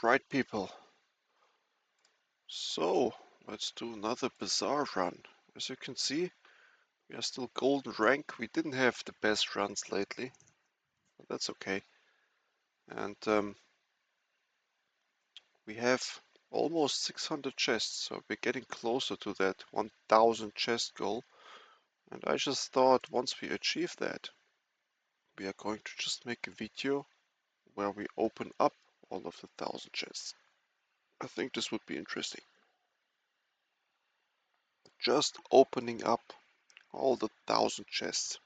Alright people, so let's do another bizarre run. As you can see, we are still golden rank. We didn't have the best runs lately, but that's okay. And we have almost 600 chests, so we're getting closer to that 1000 chest goal. And I just thought once we achieve that, we are going to just make a video where we open up all of the 1000 chests. I think this would be interesting. Just opening up all the 1000 chests.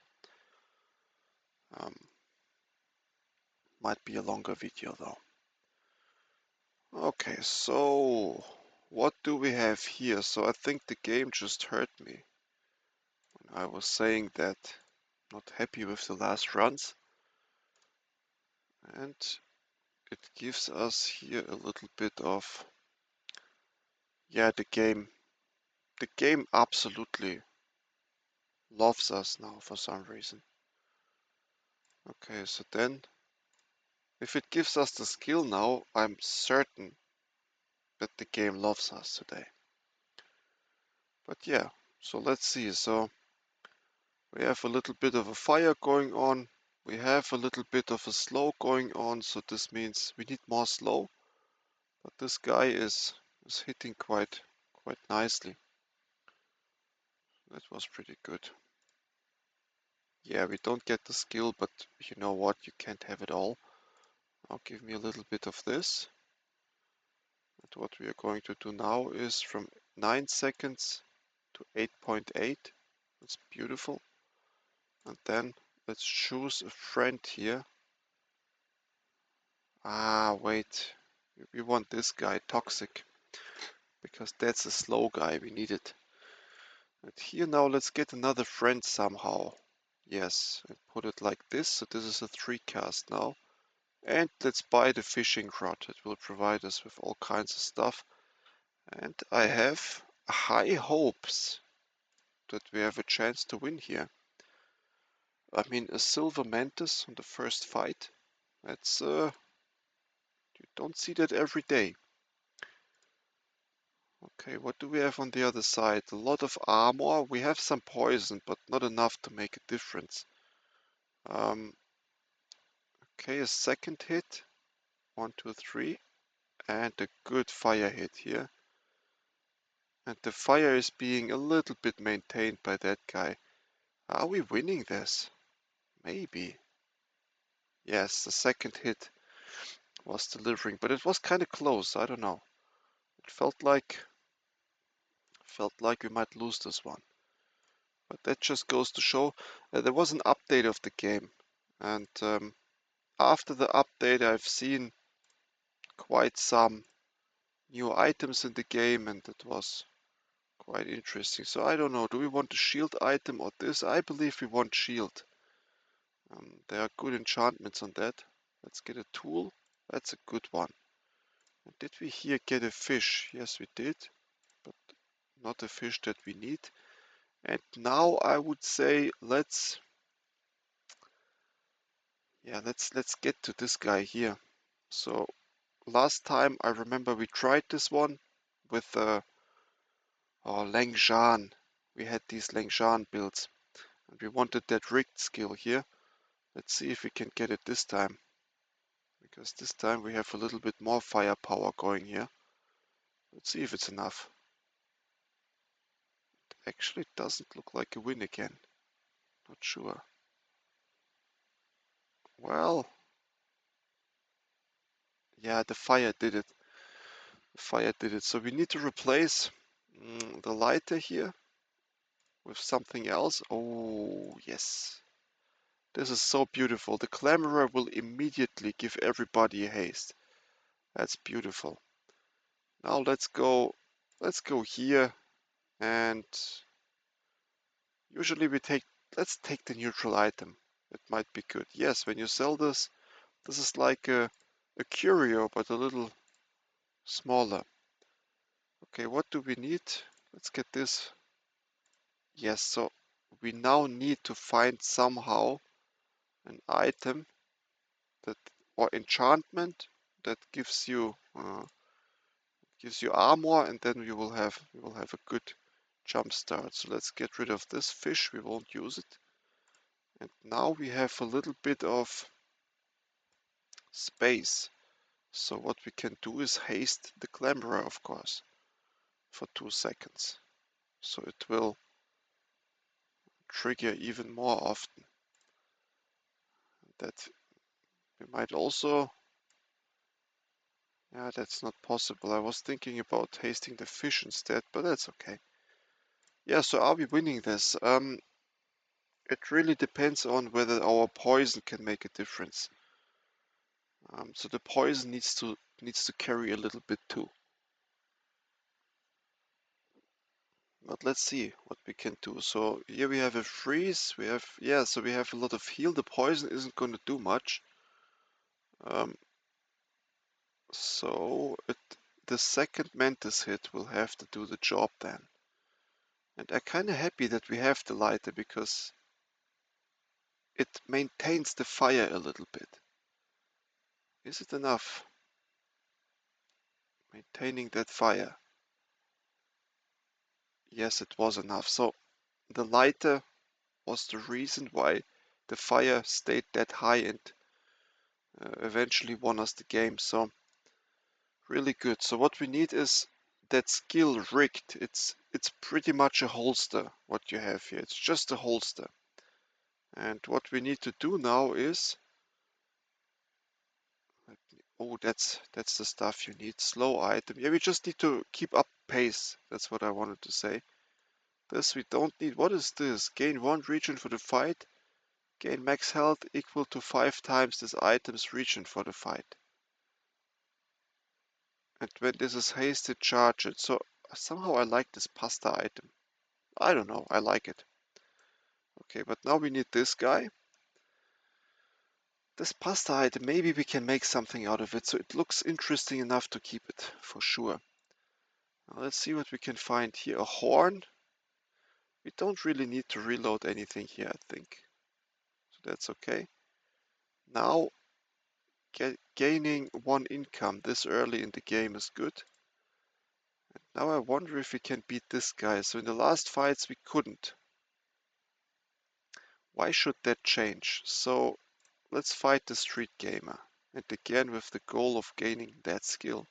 Might be a longer video though. Okay, so what do we have here? So I think the game just heard me when I was saying that I'm not happy with the last runs. And it gives us here a little bit of, yeah, the game absolutely loves us now for some reason. Okay, so then if it gives us the skill now, I'm certain that the game loves us today. But yeah, so let's see. So we have a little bit of a fire going on. We have a little bit of a slow going on, so this means we need more slow. But this guy is hitting quite nicely. That was pretty good. Yeah, we don't get the skill, but you know what? You can't have it all. Now give me a little bit of this. And what we are going to do now is from 9 seconds to 8.8. That's beautiful. And then let's choose a friend here. Ah, wait. We want this guy, Toxic, because that's a slow guy. We need it. And here now, let's get another friend somehow. Yes, and put it like this. So this is a 3 cast now. And let's buy the fishing rod. It will provide us with all kinds of stuff. And I have high hopes that we have a chance to win here. I mean, a silver mantis on the first fight. That's you don't see that every day. Okay, what do we have on the other side? A lot of armor. We have some poison, but not enough to make a difference. Okay, a second hit. 1, 2, 3. And a good fire hit here. And the fire is being a little bit maintained by that guy. Are we winning this? Maybe. Yes, the second hit was delivering, but it was kind of close. I don't know. It felt like we might lose this one. But that just goes to show there was an update of the game, and after the update, I've seen quite some new items in the game, and it was quite interesting. So I don't know. Do we want a shield item or this? I believe we want shield. There are good enchantments on that. Let's get a tool. That's a good one. And did we here get a fish? Yes, we did, but not a fish that we need. And now I would say let's get to this guy here. So last time I remember we tried this one with Langzhan. We had these Langzhan builds, and we wanted that rigged skill here. Let's see if we can get it this time, because this time we have a little bit more firepower going here. Let's see if it's enough. It actually doesn't look like a win again. Not sure. Well, yeah, the fire did it. The fire did it. So we need to replace the lighter here with something else. Oh, yes. This is so beautiful. The Clamourer will immediately give everybody a haste. That's beautiful. Now let's go here, and usually let's take the neutral item. It might be good. Yes, when you sell this is like a curio, but a little smaller. Okay, what do we need? Let's get this. Yes, so we now need to find somehow an item that, or enchantment that gives you armor, and then we will have a good jump start. So let's get rid of this fish. We won't use it. And now we have a little bit of space. So what we can do is haste the clamberer, of course, for 2 seconds. So it will trigger even more often. That we might also... Yeah, that's not possible. I was thinking about hasting the fish instead, but that's okay. Yeah, so are we winning this? It really depends on whether our poison can make a difference. So the poison needs to carry a little bit too. But let's see what we can do. So here we have a freeze. We have so we have a lot of heal. The poison isn't going to do much. So the second mantis hit will have to do the job then. And I'm kind of happy that we have the lighter because it maintains the fire a little bit. Is it enough? Maintaining that fire. Yes, it was enough. So the lighter was the reason why the fire stayed that high and eventually won us the game. So really good. So what we need is that skill rigged. It's pretty much a holster what you have here. It's just a holster. And what we need to do now is... Oh, that's the stuff you need. Slow item. Yeah, we just need to keep up pace. That's what I wanted to say. This we don't need. What is this? Gain 1 region for the fight. Gain max health equal to 5 times this item's region for the fight. And when this is hasted, charge it. So somehow I like this pasta item. I don't know, I like it. Okay, but now we need this guy. This pasta item, maybe we can make something out of it. So it looks interesting enough to keep it, for sure. Now let's see what we can find here. A horn. We don't really need to reload anything here, I think. So that's okay. Now, gaining 1 income this early in the game is good. And now I wonder if we can beat this guy. So in the last fights we couldn't. Why should that change? So let's fight the street gamer. And again with the goal of gaining that skill.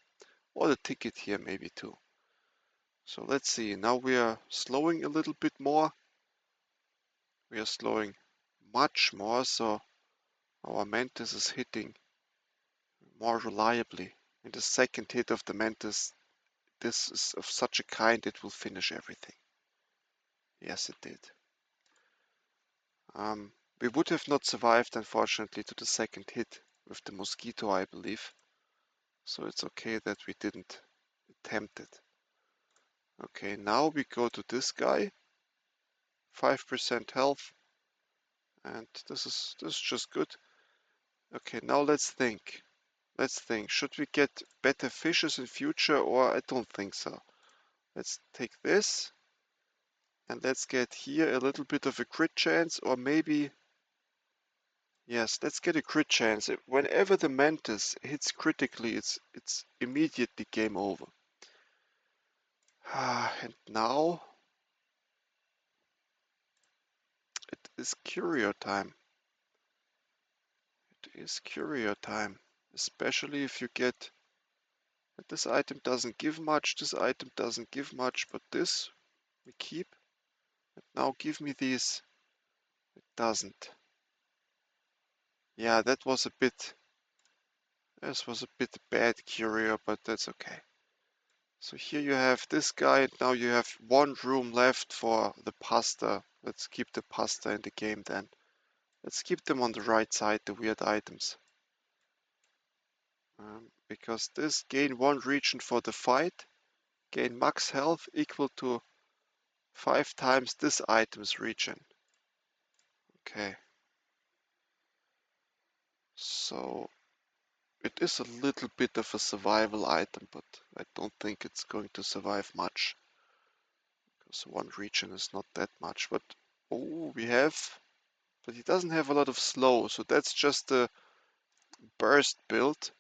Or the ticket here maybe too. So let's see. Now we are slowing a little bit more. We are slowing much more. So our mantis is hitting more reliably. In the second hit of the mantis, this is of such a kind it will finish everything. Yes, it did. We would have not survived, unfortunately, to the second hit with the mosquito, I believe. So it's okay that we didn't attempt it. Okay, now we go to this guy. 5% health. And this is just good. Okay, now let's think. Should we get better fishes in future, or I don't think so. Let's take this. And let's get here a little bit of a crit chance, or maybe... Yes, let's get a crit chance. Whenever the mantis hits critically, it's immediately game over. And now it is curio time. It is curio time. Especially if you get... This item doesn't give much, this item doesn't give much, but this we keep. And now give me these. It doesn't. Yeah, that was a bit... This was a bit bad curio, but that's okay. So here you have this guy, now you have 1 room left for the pasta. Let's keep the pasta in the game then. Let's keep them on the right side, the weird items. Because this gain 1 region for the fight, gain max health equal to 5 times this item's region. Okay. So it is a little bit of a survival item, but I don't think it's going to survive much. Because 1 region is not that much, but oh, we have... But he doesn't have a lot of slow, so that's just a burst build.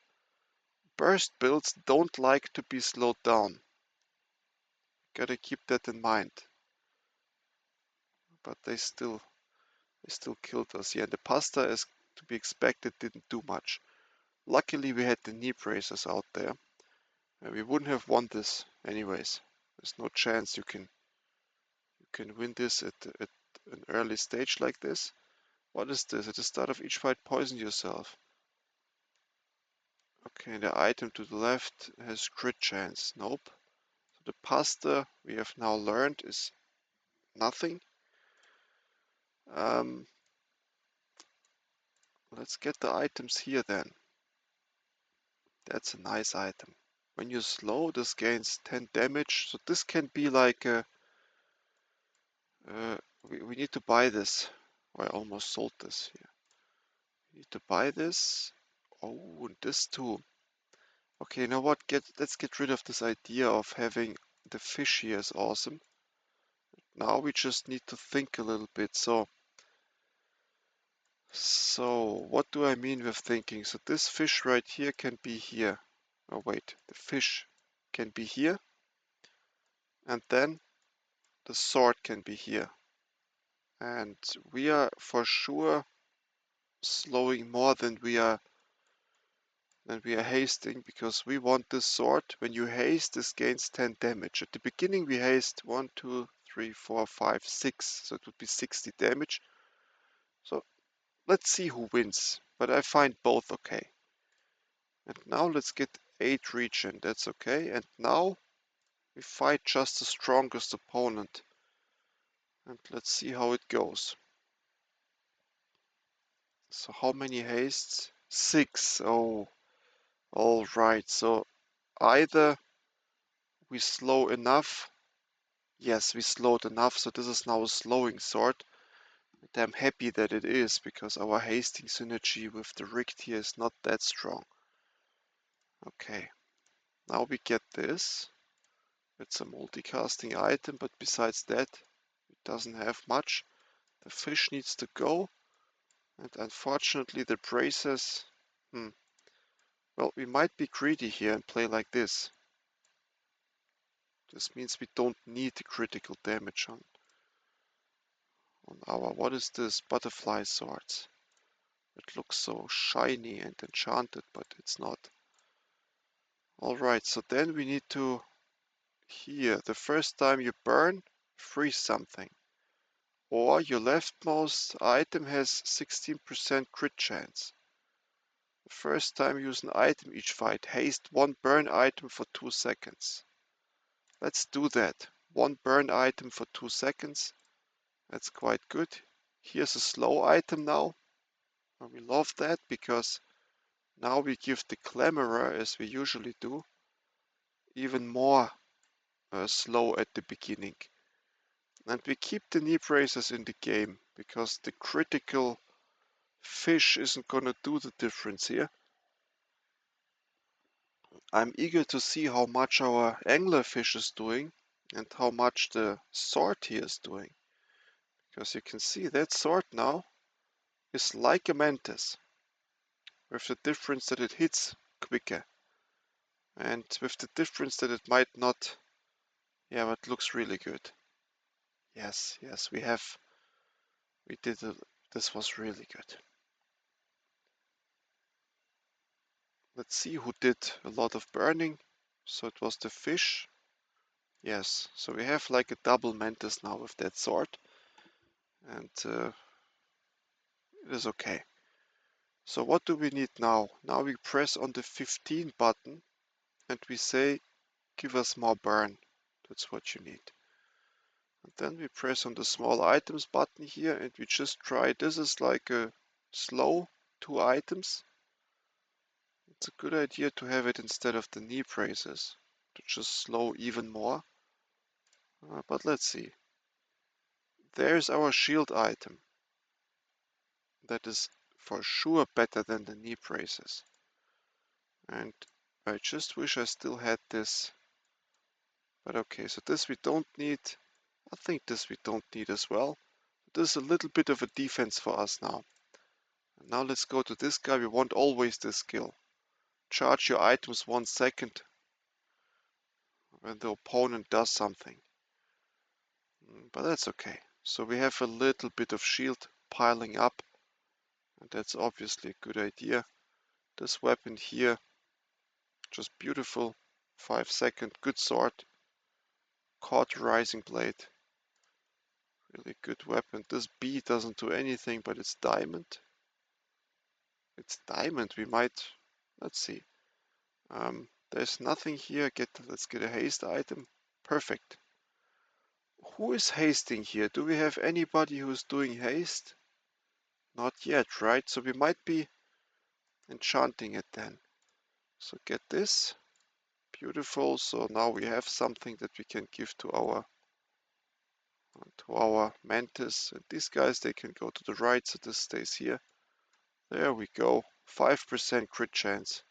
burst builds don't like to be slowed down. Gotta keep that in mind. But they still killed us. Yeah, the pasta, as to be expected, didn't do much. Luckily we had the knee braces out there. We wouldn't have won this anyways. There's no chance you can win this at an early stage like this. What is this? At the start of each fight, poison yourself. Okay, the item to the left has crit chance. Nope. So the pasta we have now learned is nothing. Let's get the items here then. That's a nice item. When you slow, this gains 10 damage. So this can be like a... we need to buy this. Oh, I almost sold this here. We need to buy this. Oh, and this too. Okay, you know what? Let's get rid of this idea of having the fish here is awesome. Now we just need to think a little bit. So what do I mean with thinking? So this fish right here can be here. Oh wait, the fish can be here. And then the sword can be here. And we are for sure slowing more than we are hasting, because we want this sword. When you haste, this gains 10 damage. At the beginning we haste 1, 2, 3, 4, 5, 6, so it would be 60 damage. So let's see who wins, but I find both okay. And now let's get 8 regen, that's okay. And now we fight just the strongest opponent. And let's see how it goes. So how many hastes? 6. Oh, alright. So either we slow enough. Yes, we slowed enough. So this is now a slowing sword. And I'm happy that it is, because our hasting synergy with the rigged here is not that strong. Okay. Now we get this. It's a multicasting item, but besides that, it doesn't have much. The fish needs to go. And unfortunately the braces... Well, we might be greedy here and play like this. This means we don't need the critical damage on our... What is this? Butterfly swords. It looks so shiny and enchanted, but it's not. Alright, so then we need to... Here, the first time you burn, freeze something. Or your leftmost item has 16% crit chance. The first time you use an item each fight, haste one burn item for 2 seconds. Let's do that. One burn item for 2 seconds. That's quite good. Here's a slow item now. And we love that, because now we give the Clamourer, as we usually do, even more slow at the beginning. And we keep the knee braces in the game, because the critical fish isn't gonna do the difference here. I'm eager to see how much our anglerfish is doing and how much the sword here is doing. Because you can see that sword now is like a mantis, with the difference that it hits quicker. And with the difference that it might not... Yeah, but it looks really good. Yes, we did this was really good. Let's see who did a lot of burning. So it was the fish. Yes, so we have like a double mantis now with that sword. And it is okay. So what do we need now? Now we press on the 15 button and we say, give us more burn. That's what you need. And then we press on the small items button here and we just try. This is like a slow 2 items. It's a good idea to have it instead of the knee braces, to just slow even more. But let's see. There's our shield item. That is for sure better than the knee braces. And I just wish I still had this. But okay, so this we don't need. I think this we don't need as well. This is a little bit of a defense for us now. And now let's go to this guy. We want always this skill. charge your items 1 second when the opponent does something. But that's okay. So we have a little bit of shield piling up, and that's obviously a good idea. This weapon here, just beautiful. 5 second, good sword. Cauterizing blade. Really good weapon. This B doesn't do anything, but it's diamond. It's diamond. We might, let's see. There's nothing here. Let's get a haste item. Perfect. Who is hasting here? Do we have anybody who's doing haste? Not yet, right? So we might be enchanting it then. So get this. Beautiful. So now we have something that we can give to our mantis. And these guys, they can go to the right, so this stays here. There we go. 5% crit chance.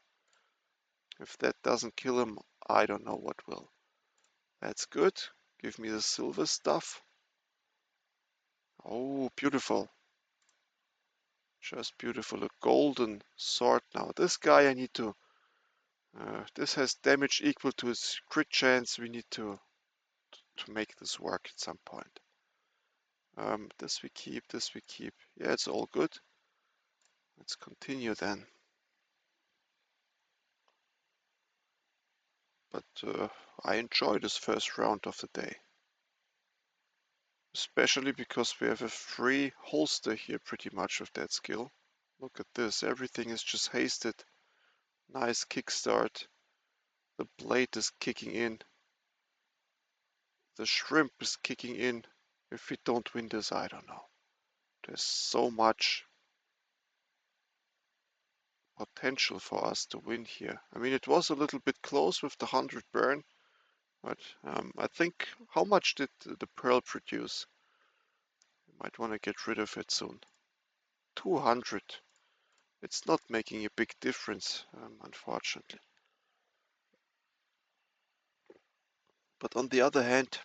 If that doesn't kill him, I don't know what will. That's good. Give me the silver stuff. Oh, beautiful. Just beautiful. A golden sword now. This guy I need to... this has damage equal to his crit chance. We need to make this work at some point. This we keep, this we keep. Yeah, it's all good. Let's continue then. But I enjoy this first round of the day. Especially because we have a free holster here pretty much with that skill. Look at this, everything is just hasted. Nice kickstart. The blade is kicking in. The shrimp is kicking in. If we don't win this, I don't know. There's so much potential for us to win here. I mean, it was a little bit close with the 100 burn, but I think, how much did the pearl produce? Might want to get rid of it soon. 200. It's not making a big difference, unfortunately. But on the other hand,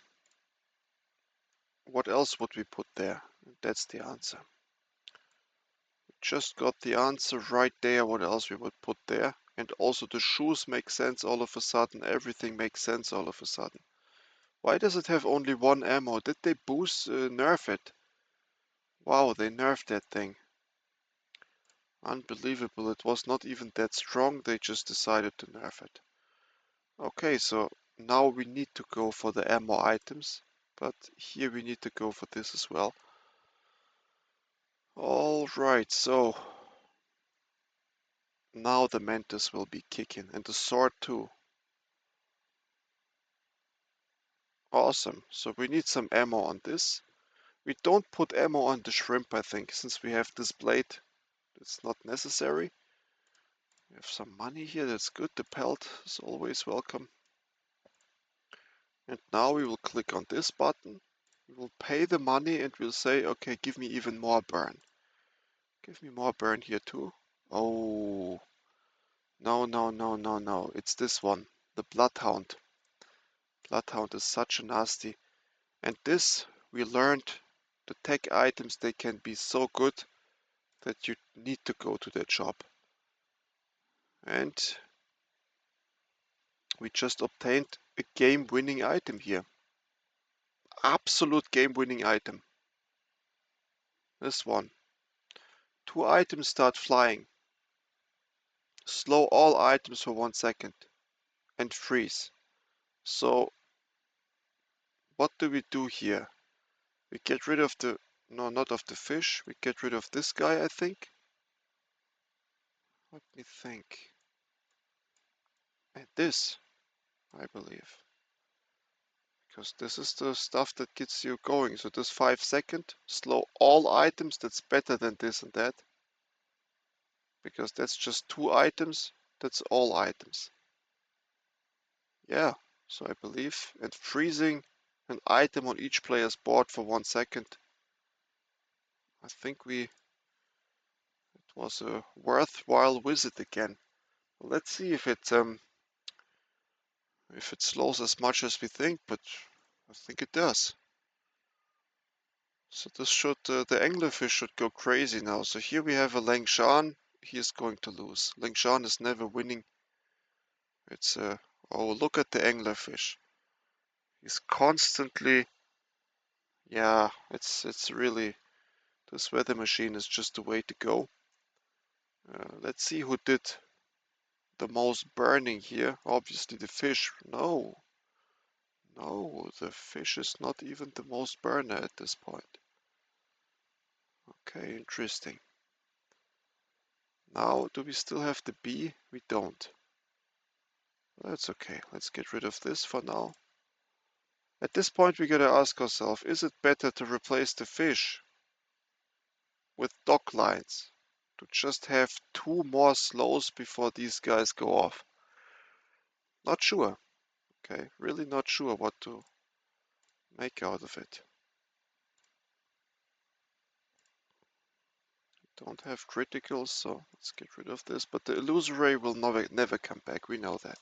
what else would we put there? That's the answer. Just got the answer right there, what else we would put there. And also the shoes make sense all of a sudden, everything makes sense all of a sudden. Why does it have only one ammo? Did they nerf it? Wow, they nerfed that thing. Unbelievable, it was not even that strong, they just decided to nerf it. Okay, so now we need to go for the ammo items, but here we need to go for this as well. Alright, so now the mantis will be kicking, and the sword too. Awesome, so we need some ammo on this. We don't put ammo on the shrimp, I think, since we have this blade. It's not necessary. We have some money here, that's good. The pelt is always welcome. And now we will click on this button. We will pay the money and we'll say, okay, give me even more burn. Give me more burn here too. Oh, no, no, no, no, no. It's this one, the Bloodhound. Bloodhound is such a nasty. And this, we learned, the tech items, they can be so good that you need to go to their shop. And we just obtained a game-winning item here. Absolute game-winning item. This one. 2 items start flying. Slow all items for 1 second. And freeze. So, what do we do here? We get rid of the... No, not of the fish. We get rid of this guy, I think. Let me think. And this, I believe. Because this is the stuff that gets you going. So this 5 second, slow all items, that's better than this and that. Because that's just 2 items, that's all items. Yeah, so I believe. And freezing an item on each player's board for 1 second. I think it was a worthwhile visit again. Let's see if it slows as much as we think, but I think it does. So this should, the anglerfish should go crazy now. So here we have a Langshan. He is going to lose. Langshan is never winning. It's a, oh, look at the anglerfish. He's constantly, yeah, it's really, this weather machine is just the way to go. Let's see who did the most burning here. Obviously the fish. No, no, the fish is not even the most burner at this point. Okay, interesting. Now, do we still have the bee? We don't. That's okay. Let's get rid of this for now. At this point, we gotta ask ourselves, is it better to replace the fish with dock lines? To just have two more slows before these guys go off? Not sure. Okay, really not sure what to make out of it. Don't have criticals, so let's get rid of this. But the illusory will never come back, we know that.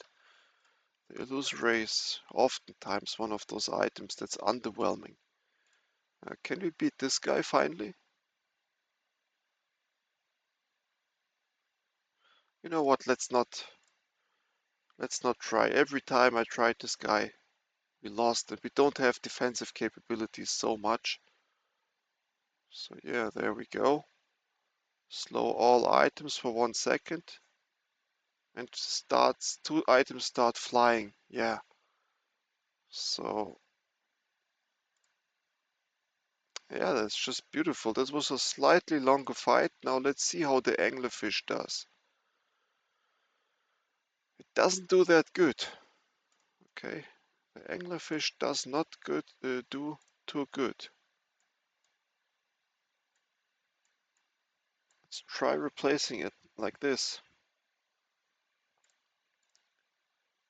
The illusory is oftentimes one of those items that's underwhelming. Can we beat this guy finally? You know what, let's not try. Every time I tried this guy, we lost it. We don't have defensive capabilities so much. So yeah, there we go. Slow all items for 1 second. And two items start flying. Yeah. So yeah, that's just beautiful. This was a slightly longer fight. Now let's see how the anglerfish does. It doesn't do that good. Okay. The anglerfish does not do too good. Let's try replacing it like this.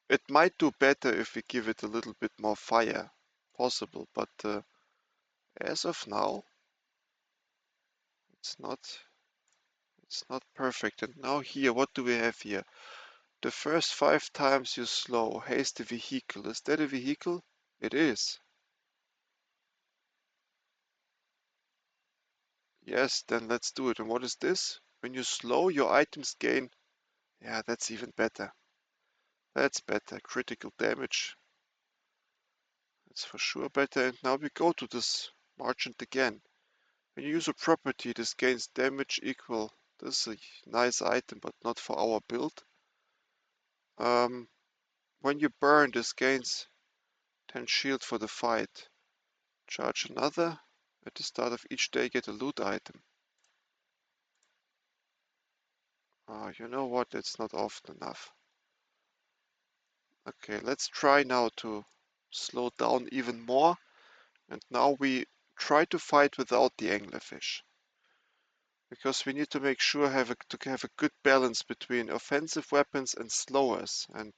It might do better if we give it a little bit more fire, possible, but as of now, it's not perfect. And now here, what do we have here? The first 5 times you slow, haste the vehicle. Is that a vehicle? It is. Yes, then let's do it. And what is this? When you slow, your items gain. Yeah, that's even better. That's better. Critical damage. That's for sure better. And now we go to this margin again. When you use a property, this gains damage equal. This is a nice item, but not for our build. When you burn, this gains 10 shield for the fight. Charge another. At the start of each day, get a loot item. You know what? It's not often enough. Okay, let's try now to slow down even more. And now we try to fight without the anglerfish. Because we need to make sure to have a good balance between offensive weapons and slowers. And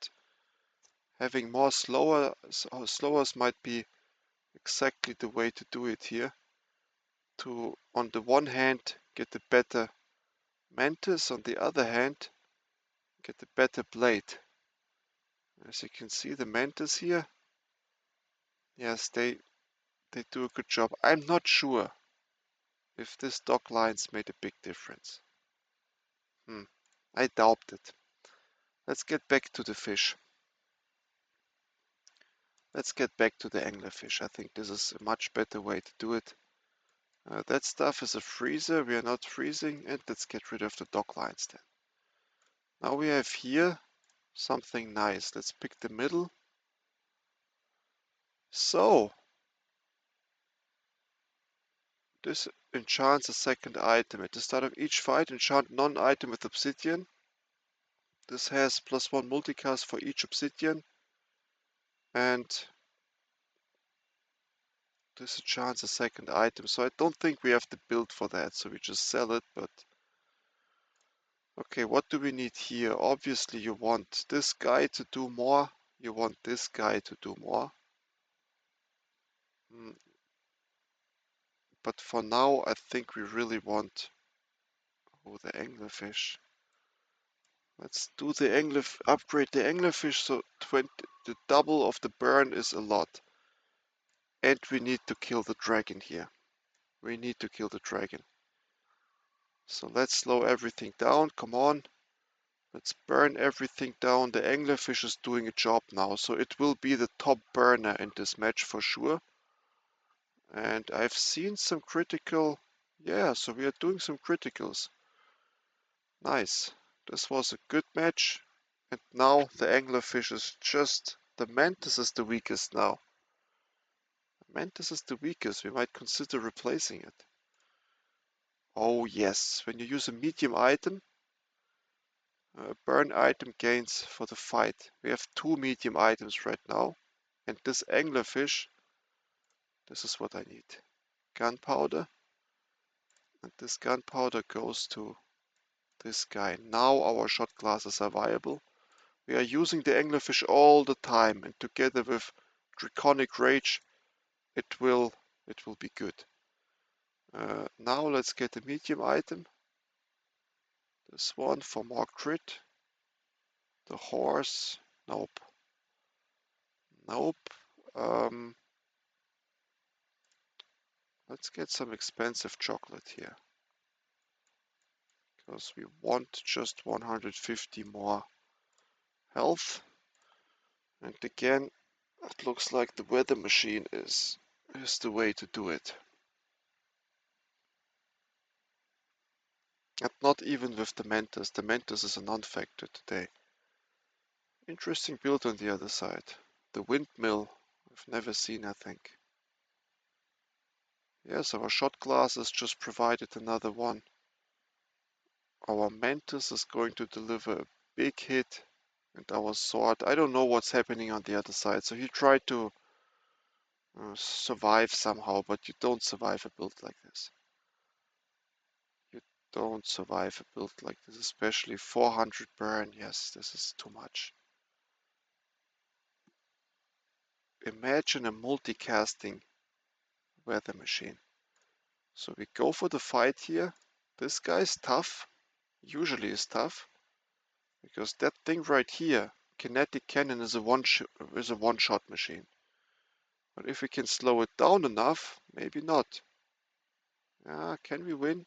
having more slowers might be exactly the way to do it here. To, on the one hand, get a better mantis, on the other hand, get a better blade. As you can see, the mantis here, yes, they do a good job. I'm not sure if this dock lines made a big difference. I doubt it. Let's get back to the fish. Let's get back to the anglerfish. I think this is a much better way to do it. That stuff is a freezer. We are not freezing. And let's get rid of the dock lines then. Now we have here something nice. Let's pick the middle. So, this enchants a second item. At the start of each fight, enchant non-item with obsidian. This has +1 multicast for each obsidian. And this enchants a second item. So I don't think we have the build for that. So we just sell it, but okay, what do we need here? Obviously, you want this guy to do more. You want this guy to do more. But for now, I think we really want the anglerfish. Let's do the upgrade the anglerfish so the double of the burn is a lot. And we need to kill the dragon here. We need to kill the dragon. So let's slow everything down. Come on. Let's burn everything down. The anglerfish is doing a job now, so it will be the top burner in this match for sure. And I've seen some critical, yeah, so we are doing some criticals. Nice. This was a good match. And now the anglerfish is just, the mantis is the weakest now. The mantis is the weakest. We might consider replacing it. Oh yes, when you use a medium item, burn item gains for the fight. We have 2 medium items right now. And this anglerfish, this is what I need. Gunpowder. And this gunpowder goes to this guy. Now our shot glasses are viable. We are using the anglerfish all the time, and together with Draconic Rage, it will be good. Now let's get a medium item. This one for more crit. The horse. Nope. Nope. Let's get some expensive chocolate here. Because we want just 150 more health. And again, it looks like the weather machine is the way to do it. And not even with the Mantis. The Mantis is a non-factor today. Interesting build on the other side. The windmill, I've never seen, I think. Yes, our shot glasses just provided another one. Our Mantis is going to deliver a big hit. And our sword, I don't know what's happening on the other side. So he tried to survive somehow, but you don't survive a build like this. You don't survive a build like this, especially 400 burn. Yes, this is too much. Imagine a multicasting weather machine. So we go for the fight here. This guy's tough, usually is tough, because that thing right here, kinetic cannon, is a one-shot machine. But if we can slow it down enough, maybe not. Can we win?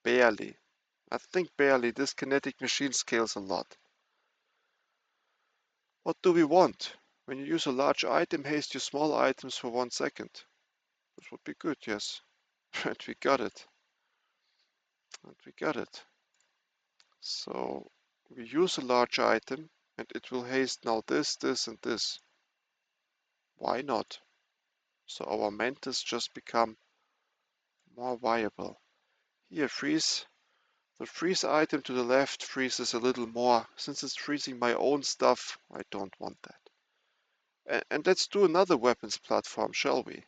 Barely. I think barely. This kinetic machine scales a lot. What do we want? When you use a large item, haste your small items for 1 second. This would be good, yes. And we got it. And we got it. So we use a large item and it will haste now this, this, and this. Why not? So our mantis just become more viable. Here, freeze. The freeze item to the left freezes a little more. Since it's freezing my own stuff, I don't want that. And let's do another weapons platform, shall we?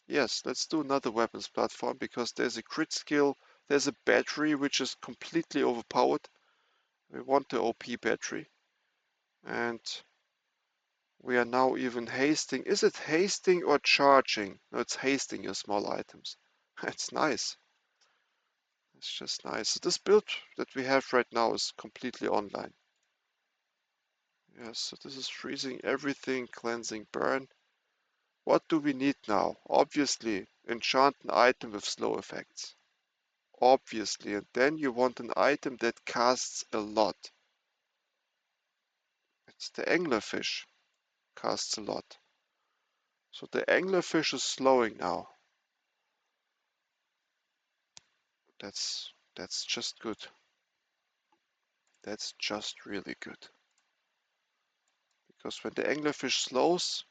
Yes, let's do another weapons platform because there's a crit skill, there's a battery which is completely overpowered. We want the OP battery. And we are now even hasting. Is it hasting or charging? No, it's hasting your small items. It's nice. It's just nice. So this build that we have right now is completely online. Yes, so this is freezing everything, cleansing, burn. What do we need now? Obviously, enchant an item with slow effects. Obviously, and then you want an item that casts a lot. It's the anglerfish casts a lot. So the anglerfish is slowing now. That's just good. That's just really good. Because when the anglerfish slows,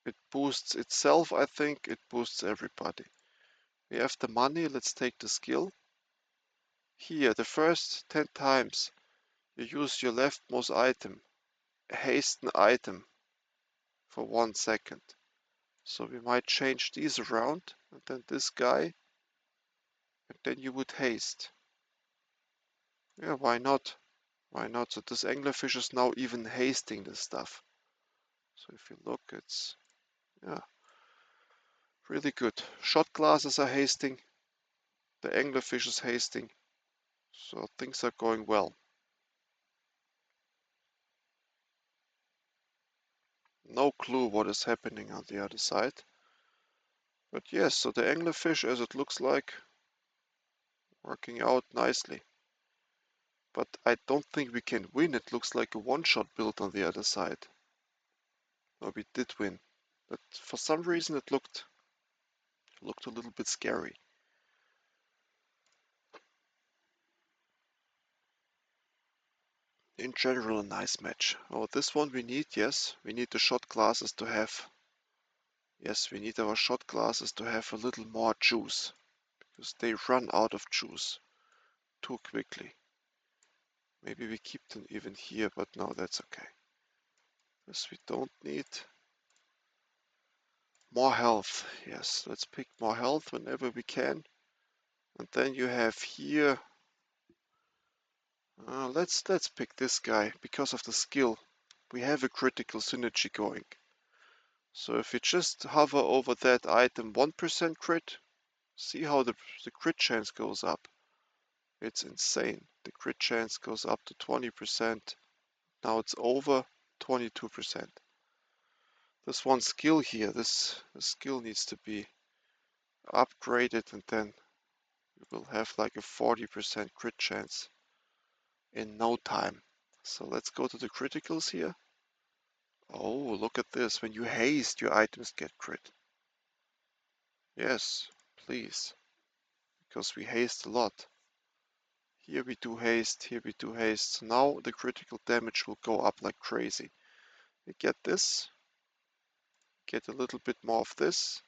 it boosts itself, I think, it boosts everybody. We have the money, let's take the skill. Here, the first 10 times you use your leftmost item, hasten item for 1 second. So we might change these around, and then this guy, and then you would haste. Yeah, why not? Why not? So this anglerfish is now even hasting this stuff. So if you look, it's, yeah, really good. Shot glasses are hasting. The anglerfish is hasting. So things are going well. No clue what is happening on the other side. But yes, so the anglerfish, as it looks like, working out nicely. But I don't think we can win. It looks like a one-shot build on the other side. Or we did win. But for some reason it looked a little bit scary. In general, a nice match. Oh, this one we need, yes. We need the shot glasses to have. Yes, we need our shot glasses to have a little more juice. Because they run out of juice too quickly. Maybe we keep them even here, but no, that's okay. This we don't need. More health. Yes, let's pick more health whenever we can. And then you have here. Let's pick this guy because of the skill. We have a critical synergy going. So if you just hover over that item 1% crit, see how the crit chance goes up. It's insane. The crit chance goes up to 20%. Now it's over 22%. This one skill here, this skill needs to be upgraded, and then we will have like a 40% crit chance in no time. So let's go to the criticals here. Oh, look at this. When you haste, your items get crit. Yes, please. Because we haste a lot. Here we do haste, here we do haste. So now the critical damage will go up like crazy. We get this. Get a little bit more of this.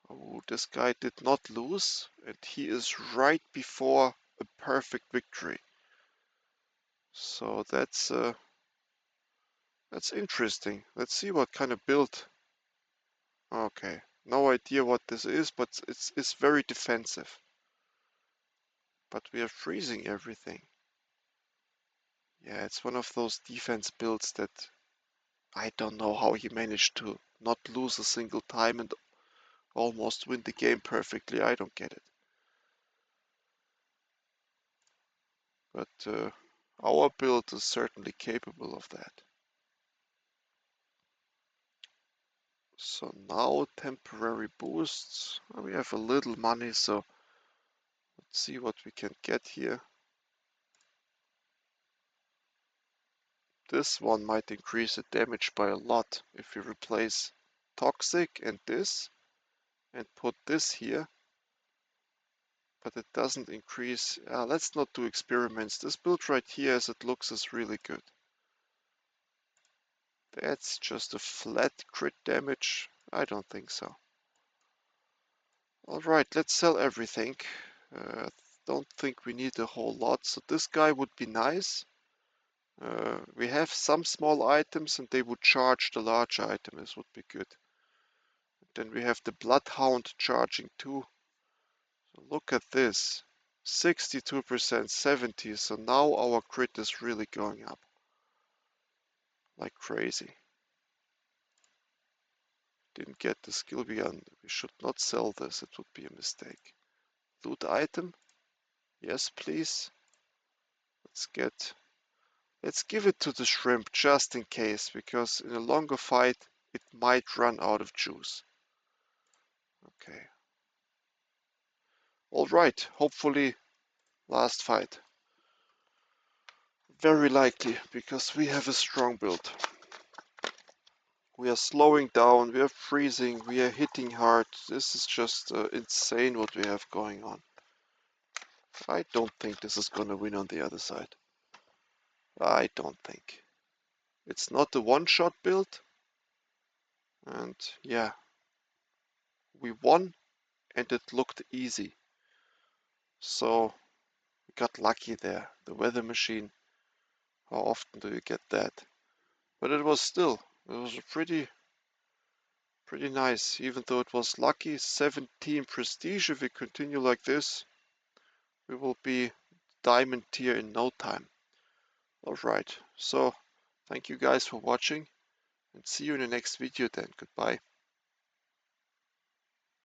Oh, this guy did not lose. And he is right before a perfect victory. So that's interesting. Let's see what kind of build. Okay, no idea what this is, but it's very defensive. But we are freezing everything. Yeah, it's one of those defense builds that I don't know how he managed to not lose a single time and almost win the game perfectly. I don't get it. But our build is certainly capable of that. So now temporary boosts. We have a little money, so let's see what we can get here. This one might increase the damage by a lot if we replace Toxic and this and put this here. But it doesn't increase. Let's not do experiments. This build right here as it looks is really good. That's just a flat crit damage. I don't think so. Alright, let's sell everything. Don't think we need a whole lot. So this guy would be nice. We have some small items and they would charge the large item. This would be good. Then we have the Bloodhound charging too. So look at this. 62%, 70. So now our crit is really going up. Like crazy. Didn't get the skill beyond. We should not sell this. It would be a mistake. Loot item. Yes, please. Let's give it to the shrimp just in case, because in a longer fight it might run out of juice. Okay. Alright, hopefully last fight. Very likely, because we have a strong build. We are slowing down, we are freezing, we are hitting hard. This is just insane what we have going on. I don't think this is gonna win on the other side. I don't think. It's not a one-shot build. And yeah, we won and it looked easy. So we got lucky there. The weather machine, how often do you get that? But it was a pretty nice, even though it was lucky. 17 prestige. If we continue like this, we will be diamond tier in no time. Alright, so thank you guys for watching and see you in the next video then. Goodbye.